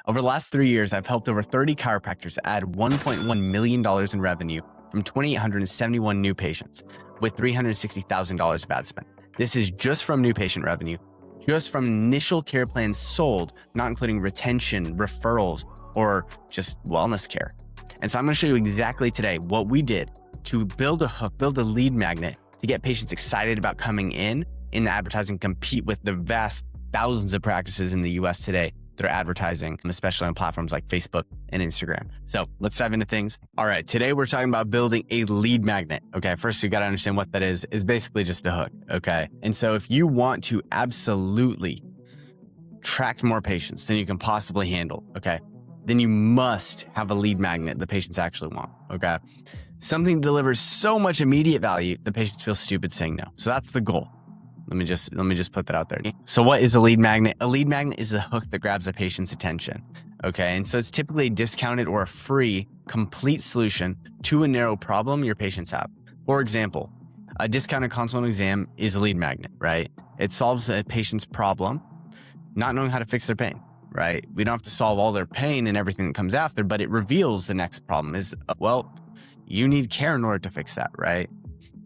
Over the last 3 years, I've helped over 30 chiropractors add $1.1 million in revenue from 2,871 new patients with $360,000 of ad spend. This is just from new patient revenue, just from initial care plans sold, not including retention, referrals, or just wellness care. And so I'm going to show you exactly today what we did to build a hook, build a lead magnet to get patients excited about coming in the advertising, compete with the vast thousands of practices in the US today that are advertising, especially on platforms like Facebook and Instagram. So let's dive into things. All right, today we're talking about building a lead magnet. Okay, first you got to understand what that is basically just a hook. Okay, and so if you want to absolutely attract more patients than you can possibly handle, okay, then you must have a lead magnet the patients actually want. Okay, something delivers so much immediate value the patients feel stupid saying no. So that's the goal. Let me just put that out there. So what is a lead magnet? A lead magnet is the hook that grabs a patient's attention. Okay. And so it's typically a discounted or a free complete solution to a narrow problem your patients have. For example, a discounted consult and exam is a lead magnet, right? It solves a patient's problem, not knowing how to fix their pain, right? We don't have to solve all their pain and everything that comes after, but it reveals the next problem is, well, you need care in order to fix that, right?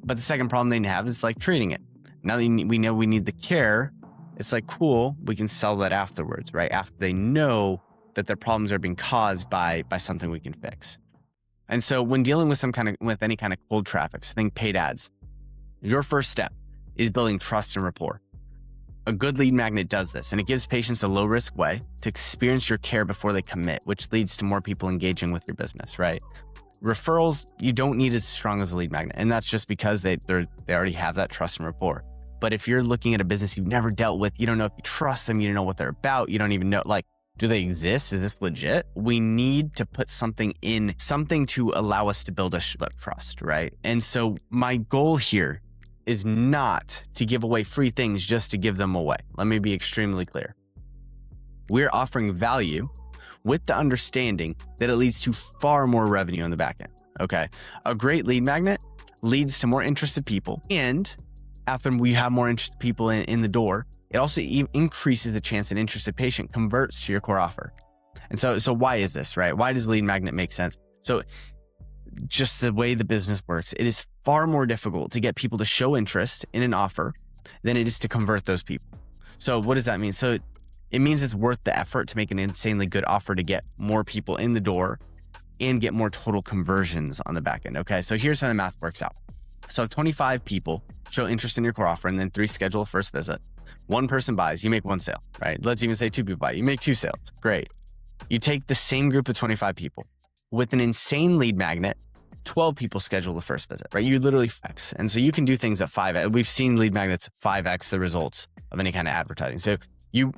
But the second problem they have is like treating it. Now that we know we need the care, it's like, cool, we can sell that afterwards, right? After they know that their problems are being caused by something we can fix. And so when dealing with any kind of cold traffic, so think paid ads, your first step is building trust and rapport. A good lead magnet does this, and it gives patients a low risk way to experience your care before they commit, which leads to more people engaging with your business, right? Referrals, you don't need as strong as a lead magnet, and that's just because they already have that trust and rapport. But if you're looking at a business you've never dealt with, you don't know if you trust them, you don't know what they're about, you don't even know, like, do they exist? Is this legit? We need to put something to allow us to build a trust, right? And so my goal here is not to give away free things just to give them away. Let me be extremely clear. We're offering value with the understanding that it leads to far more revenue on the back end, okay? A great lead magnet leads to more interested people, and after we have more interested people in the door, it also increases the chance an interested patient converts to your core offer. And so why is this, right? Why does lead magnet make sense? So just the way the business works, it is far more difficult to get people to show interest in an offer than it is to convert those people. So what does that mean? So it means it's worth the effort to make an insanely good offer to get more people in the door and get more total conversions on the back end. Okay, so here's how the math works out. So if 25 people show interest in your core offer and then 3 schedule a first visit, 1 person buys, you make 1 sale, right? Let's even say 2 people buy, you make 2 sales. Great. You take the same group of 25 people with an insane lead magnet, 12 people schedule the first visit, right? You literally X. And so you can do things at 5x. We've seen lead magnets 5x the results of any kind of advertising. So you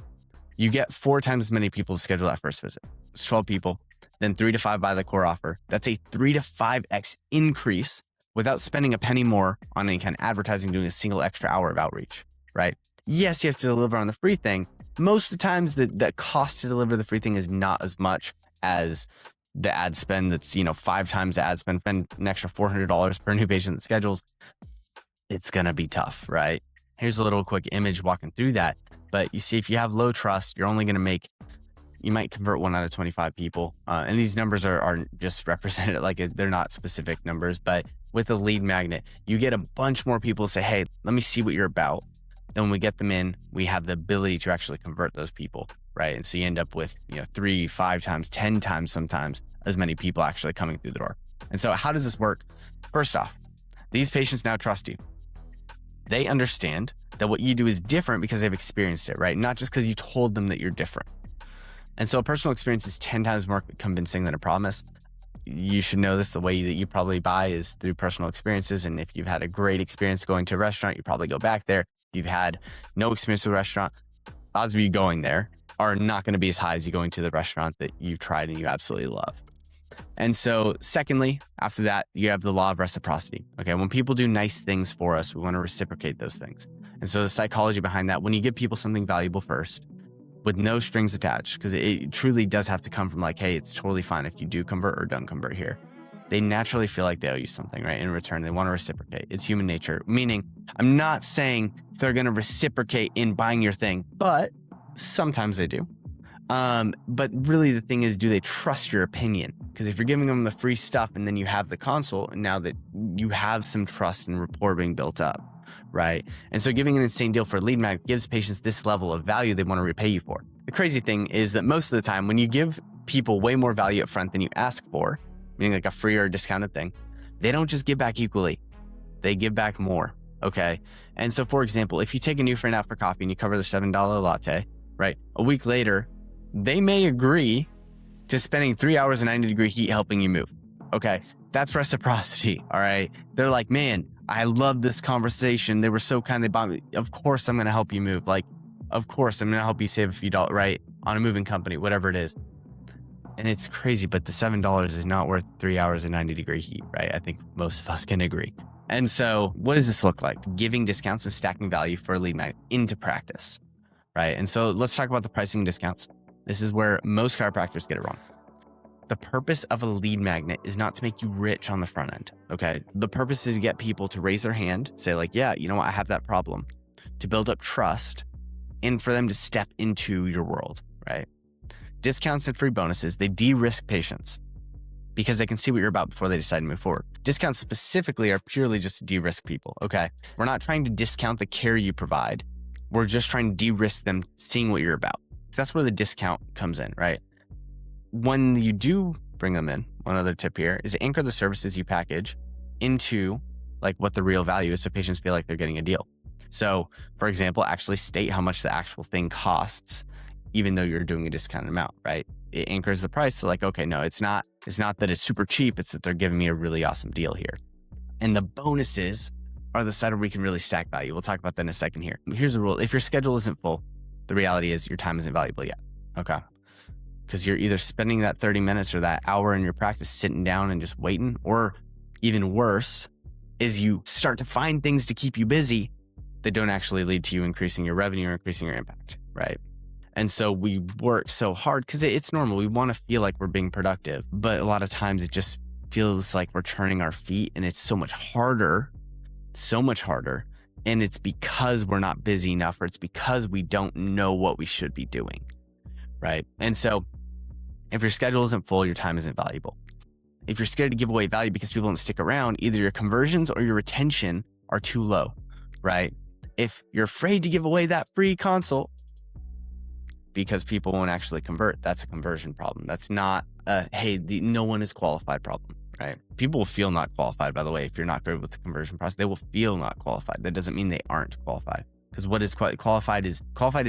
get 4 times as many people to schedule that first visit. It's 12 people, then 3 to 5 buy the core offer. That's a 3 to 5x increase without spending a penny more on any kind of advertising, doing a single extra hour of outreach, right? Yes, you have to deliver on the free thing. Most of the times the cost to deliver the free thing is not as much as the ad spend that's, 5 times the ad spend an extra $400 per new patient that schedules. It's going to be tough, right? Here's a little quick image walking through that. But you see, if you have low trust, you're only going to you might convert 1 out of 25 people. And these numbers are just represented they're not specific numbers, but with a lead magnet, you get a bunch more people say, hey, let me see what you're about. Then when we get them in, we have the ability to actually convert those people, right? And so you end up with 3, 5 times, 10 times sometimes as many people actually coming through the door. And so how does this work? First off, these patients now trust you. They understand that what you do is different because they've experienced it, right? Not just because you told them that you're different. And so a personal experience is 10 times more convincing than a promise. You should know this. The way that you probably buy is through personal experiences. And if you've had a great experience going to a restaurant, you probably go back there. If you've had no experience with a restaurant, odds of you going there are not going to be as high as you going to the restaurant that you've tried and you absolutely love. And so secondly, after that, you have the law of reciprocity. Okay, when people do nice things for us, we want to reciprocate those things. And so the psychology behind that, when you give people something valuable first, with no strings attached, because it truly does have to come from hey, it's totally fine if you do convert or don't convert here. They naturally feel like they owe you something, right? In return, they want to reciprocate. It's human nature, meaning I'm not saying they're going to reciprocate in buying your thing, but sometimes they do. But really the thing is, do they trust your opinion? Because if you're giving them the free stuff and then you have the consult, and now that you have some trust and rapport being built up, right? And so giving an insane deal for a lead magnet gives patients this level of value they want to repay you for. The crazy thing is that most of the time when you give people way more value up front than you ask for, meaning like a free or a discounted thing, they don't just give back equally. They give back more, okay? And so for example, if you take a new friend out for coffee and you cover the $7 latte, right? A week later, they may agree to spending 3 hours in 90-degree heat helping you move. Okay, that's reciprocity, all right? They're like, man, I love this conversation. They were so kind, they bought me. Of course I'm gonna help you move. Like, of course I'm gonna help you save a few dollars, right? On a moving company, whatever it is. And it's crazy, but the $7 is not worth 3 hours in 90-degree heat, right? I think most of us can agree. And so what does this look like? Giving discounts and stacking value for a lead magnet into practice, right? And so let's talk about the pricing and discounts. This is where most chiropractors get it wrong. The purpose of a lead magnet is not to make you rich on the front end, okay? The purpose is to get people to raise their hand, say like, yeah, you know what, I have that problem, to build up trust, and for them to step into your world, right? Discounts and free bonuses, they de-risk patients because they can see what you're about before they decide to move forward. Discounts specifically are purely just to de-risk people, okay? We're not trying to discount the care you provide. We're just trying to de-risk them seeing what you're about. That's where the discount comes in, right? When you do bring them in, one other tip here is anchor the services you package into like what the real value is so patients feel like they're getting a deal. So for example, actually state how much the actual thing costs, even though you're doing a discounted amount, right? It anchors the price. So like, okay, no, it's not that it's super cheap. It's that they're giving me a really awesome deal here. And the bonuses are the side where we can really stack value. We'll talk about that in a second here. Here's the rule. If your schedule isn't full, the reality is your time isn't valuable yet, okay? Because you're either spending that 30 minutes or that hour in your practice sitting down and just waiting, or even worse is you start to find things to keep you busy that don't actually lead to you increasing your revenue or increasing your impact, right? And so we work so hard because it's normal. We want to feel like we're being productive, but a lot of times it just feels like we're turning our feet, and it's so much harder. And it's because we're not busy enough, or it's because we don't know what we should be doing, right? And so if your schedule isn't full, your time isn't valuable. If you're scared to give away value because people don't stick around, either your conversions or your retention are too low, right? If you're afraid to give away that free consult because people won't actually convert, that's a conversion problem. That's not a, hey, no one is qualified problem. Right? People will feel not qualified, by the way, if you're not good with the conversion process. They will feel not qualified. That doesn't mean they aren't qualified. Because what is qualified is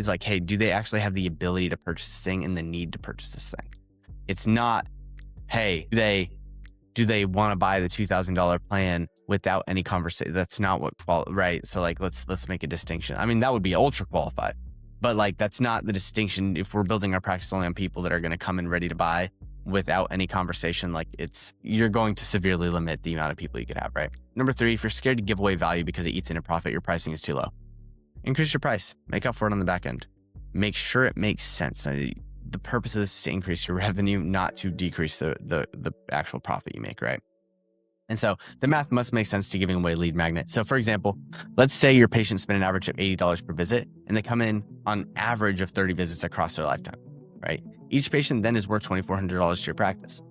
like, hey, do they actually have the ability to purchase this thing and the need to purchase this thing? It's not, hey, do they want to buy the $2,000 plan without any conversation? That's not what right? So like, let's make a distinction. I mean, that would be ultra qualified, but like, that's not the distinction. If we're building our practice only on people that are going to come in ready to buy without any conversation, like you're going to severely limit the amount of people you could have, right? Number 3, if you're scared to give away value because it eats into profit, your pricing is too low. Increase your price, make up for it on the back end. Make sure it makes sense. The purpose of this is to increase your revenue, not to decrease the actual profit you make, right? And so the math must make sense to giving away a lead magnet. So for example, let's say your patients spend an average of $80 per visit and they come in on average of 30 visits across their lifetime, right? Each patient then is worth $2,400 to your practice.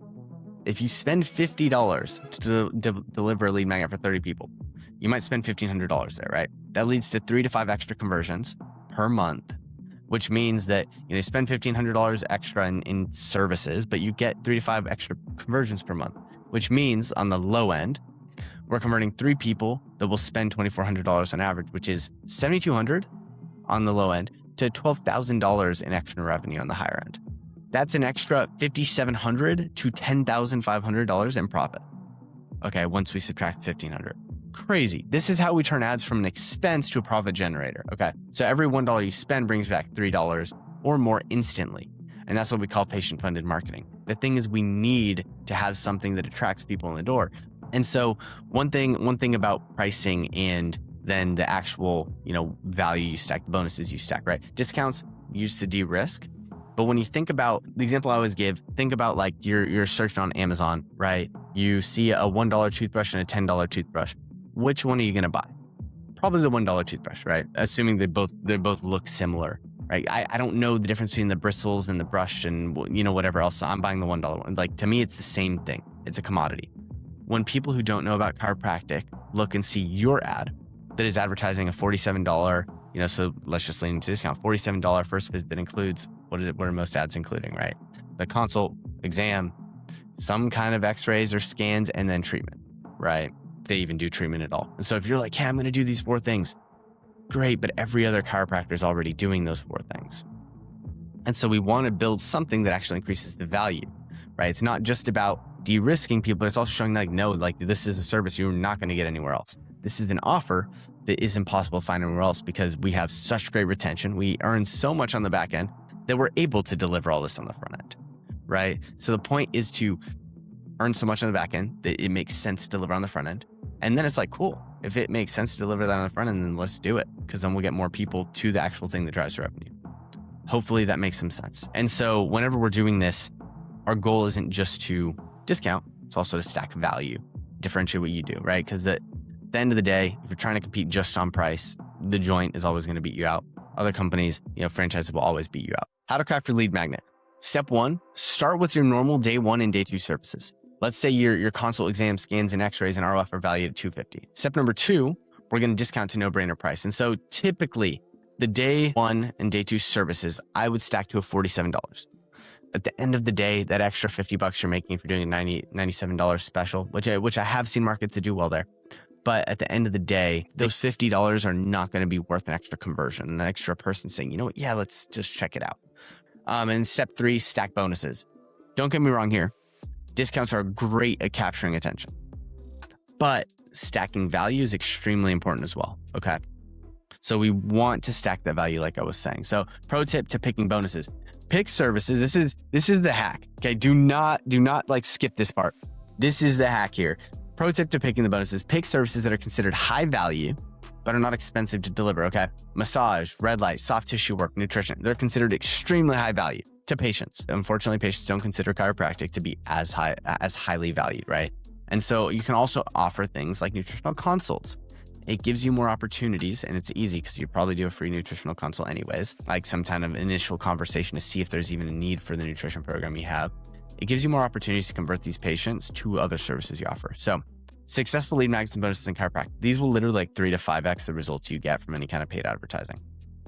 If you spend $50 to deliver a lead magnet for 30 people, you might spend $1,500 there, right? That leads to 3 to 5 extra conversions per month, which means that you spend $1,500 extra in services, but you get 3 to 5 extra conversions per month, which means on the low end, we're converting 3 people that will spend $2,400 on average, which is $7,200 on the low end to $12,000 in extra revenue on the higher end. That's an extra $5,700 to $10,500 in profit. Okay, once we subtract $1,500. Crazy. This is how we turn ads from an expense to a profit generator. Okay, so every $1 you spend brings back $3 or more instantly. And that's what we call patient-funded marketing. The thing is, we need to have something that attracts people in the door. And so one thing about pricing and then the actual, value you stack, the bonuses you stack, right? Discounts used to de-risk. But when you think about the example I always give, think about like you're searching on Amazon, right? You see a $1 toothbrush and a $10 toothbrush. Which one are you going to buy? Probably the $1 toothbrush, right? Assuming they both look similar, right? right? I don't know the difference between the bristles and the brush and, whatever else. So I'm buying the $1 one. Like, to me, it's the same thing. It's a commodity. When people who don't know about chiropractic look and see your ad that is advertising a $47, so let's just lean into discount, $47 first visit that includes, what are most ads including, right? The consult, exam, some kind of x-rays or scans, and then treatment, right? They even do treatment at all. And so if you're like, hey, I'm going to do these 4 things, great, but every other chiropractor is already doing those 4 things. And so we want to build something that actually increases the value, right? It's not just about de-risking people, but it's also showing this is a service you're not going to get anywhere else. This is an offer that is impossible to find anywhere else because we have such great retention. We earn so much on the back end that we're able to deliver all this on the front end, right? So the point is to earn so much on the back end that it makes sense to deliver on the front end. And then it's like, cool, if it makes sense to deliver that on the front end, then let's do it, because then we'll get more people to the actual thing that drives revenue. Hopefully that makes some sense. And so whenever we're doing this, our goal isn't just to discount, it's also to stack value, differentiate what you do, right? Because at the end of the day, if you're trying to compete just on price, the joint is always going to beat you out. Other companies, franchises will always beat you out. How to craft your lead magnet. Step 1, start with your normal day 1 and day 2 services. Let's say your consult, exam, scans, and x-rays and ROF are valued at $250. Step number 2, we're going to discount to no-brainer price. And so typically the day 1 and day 2 services, I would stack to a $47. At the end of the day, that extra $50 you're making if you're doing a $97 special, which I have seen markets that do well there. But at the end of the day, those $50 are not going to be worth an extra conversion, an extra person saying, you know what, yeah, let's just check it out. And step 3, stack bonuses. Don't get me wrong here. Discounts are great at capturing attention, but stacking value is extremely important as well. Okay. So we want to stack that value, like I was saying. So pro tip to picking bonuses, pick services. This is the hack. Okay. Do not skip this part. This is the hack here. Pro tip to picking the bonuses, pick services that are considered high value, but are not expensive to deliver. Okay. Massage, red light, soft tissue work, nutrition. They're considered extremely high value to patients. Unfortunately, patients don't consider chiropractic to be as highly valued, right? And so you can also offer things like nutritional consults. It gives you more opportunities, and it's easy because you probably do a free nutritional consult anyways, like some kind of initial conversation to see if there's even a need for the nutrition program you have. It gives you more opportunities to convert these patients to other services you offer. So successful lead magnets and bonuses in chiropractic, these will literally 3 to 5x the results you get from any kind of paid advertising.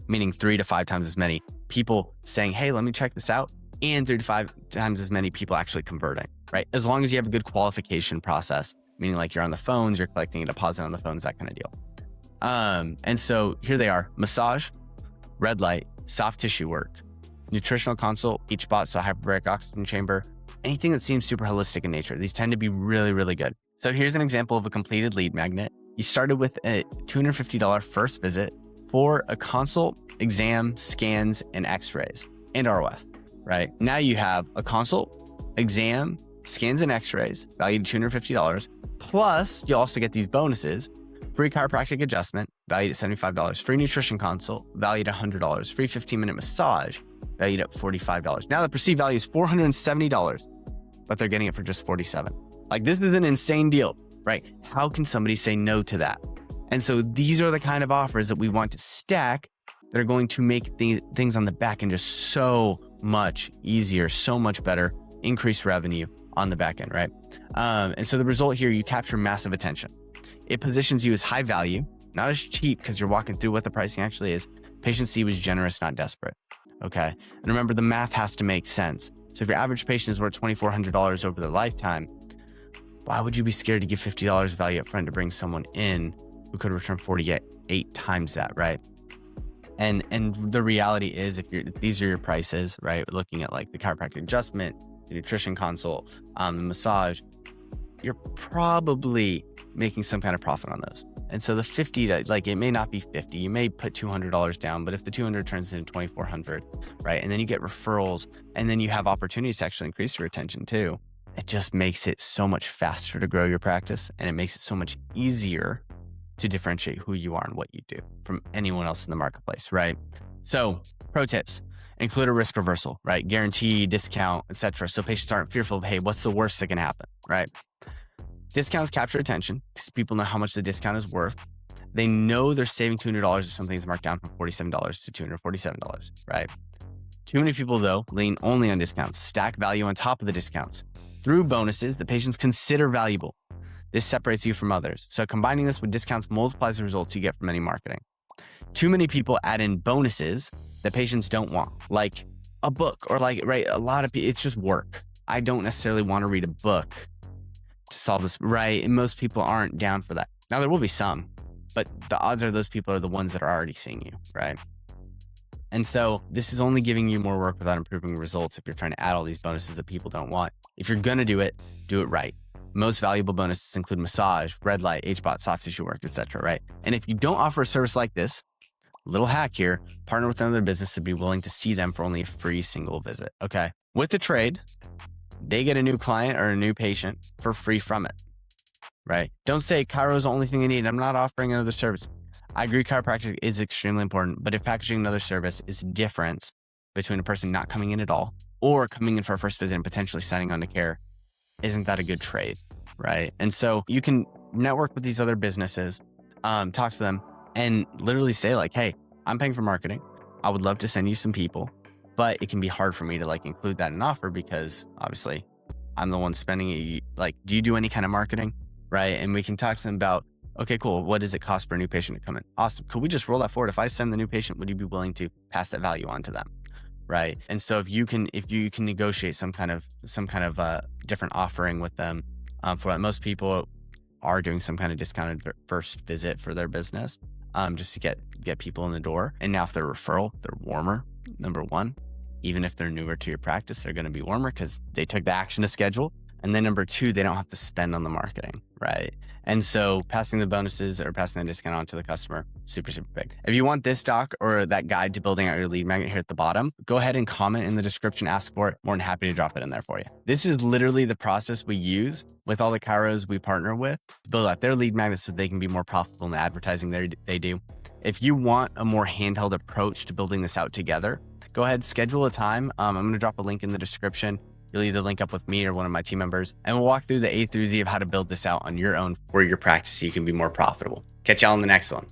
Meaning 3 to 5 times as many people saying, hey, let me check this out, and 3 to 5 times as many people actually converting, right? As long as you have a good qualification process, meaning like you're on the phones, you're collecting a deposit on the phones, that kind of deal. And so here they are: massage, red light, soft tissue work, nutritional consult, H-bot, so hyperbaric oxygen chamber, anything that seems super holistic in nature. These tend to be really, really good. So here's an example of a completed lead magnet. You started with a $250 first visit for a consult, exam, scans, and x-rays, and ROF, right? Now you have a consult, exam, scans, and x-rays valued at $250. Plus, you also get these bonuses: free chiropractic adjustment valued at $75, free nutrition consult valued at $100, free 15-minute massage valued at $45. Now the perceived value is $470, but they're getting it for just $47. Like, this is an insane deal, right? How can somebody say no to that? And so these are the kind of offers that we want to stack that are going to make things on the back end just so much easier, so much better, increase revenue on the back end, right? And so the result here, you capture massive attention. It positions you as high value, not as cheap, because you're walking through what the pricing actually is. Patient C was generous, not desperate. Okay. And remember, the math has to make sense. So if your average patient is worth $2,400 over their lifetime, why would you be scared to give $50 value up front to bring someone in who could return 48 times that, right? And the reality is, if these are your prices, right? We're looking at like the chiropractic adjustment, the nutrition consult, the massage, you're probably making some kind of profit on those. And so the 50, it may not be 50, you may put $200 down, but if the 200 turns into 2,400, right? And then you get referrals, and then you have opportunities to actually increase your retention too. It just makes it so much faster to grow your practice, and it makes it so much easier to differentiate who you are and what you do from anyone else in the marketplace, right? So pro tips: include a risk reversal, right? Guarantee, discount, etc. So patients aren't fearful of, hey, what's the worst that can happen, right? Discounts capture attention because people know how much the discount is worth. They know they're saving $200 if something's marked down from $47 to $247, right? Too many people, though, lean only on discounts, stack value on top of the discounts. Through bonuses, the patients consider valuable. This separates you from others. So combining this with discounts multiplies the results you get from any marketing. Too many people add in bonuses that patients don't want, like a book or right? A lot of people, it's just work. I don't necessarily want to read a book to solve this, right? And most people aren't down for that. Now, there will be some, but the odds are those people are the ones that are already seeing you, right? And so this is only giving you more work without improving results if you're trying to add all these bonuses that people don't want. If you're going to do it right. Most valuable bonuses include massage, red light, HBOT, soft tissue work, etc., right? And if you don't offer a service like this, little hack here, partner with another business to be willing to see them for only a free single visit, okay? With the trade, they get a new client or a new patient for free from it, right? Don't say chiro is the only thing they need. I'm not offering another service. I agree chiropractic is extremely important, but if packaging another service is the difference between a person not coming in at all or coming in for a first visit and potentially signing on to care, isn't that a good trade, right? And so you can network with these other businesses, talk to them, and literally say like, hey, I'm paying for marketing. I would love to send you some people, but it can be hard for me to include that in an offer because obviously I'm the one spending it. Do you do any kind of marketing, right? And we can talk to them about, okay, cool. What does it cost for a new patient to come in? Awesome. Could we just roll that forward? If I send the new patient, would you be willing to pass that value on to them? Right. And so if you can negotiate some kind of different offering with them, for that, most people are doing some kind of discounted first visit for their business, just to get people in the door. And now if they're referral, they're warmer. Number one, even if they're newer to your practice, they're going to be warmer because they took the action to schedule. And then number two, they don't have to spend on the marketing, right? And so passing the bonuses or passing the discount on to the customer, super, super big. If you want this doc or that guide to building out your lead magnet here at the bottom, go ahead and comment in the description, ask for it. More than happy to drop it in there for you. This is literally the process we use with all the chiros we partner with to build out their lead magnets so they can be more profitable in the advertising they do. If you want a more handheld approach to building this out together, go ahead, schedule a time. I'm going to drop a link in the description. You'll either link up with me or one of my team members, and we'll walk through the A through Z of how to build this out on your own for your practice so you can be more profitable. Catch y'all in the next one.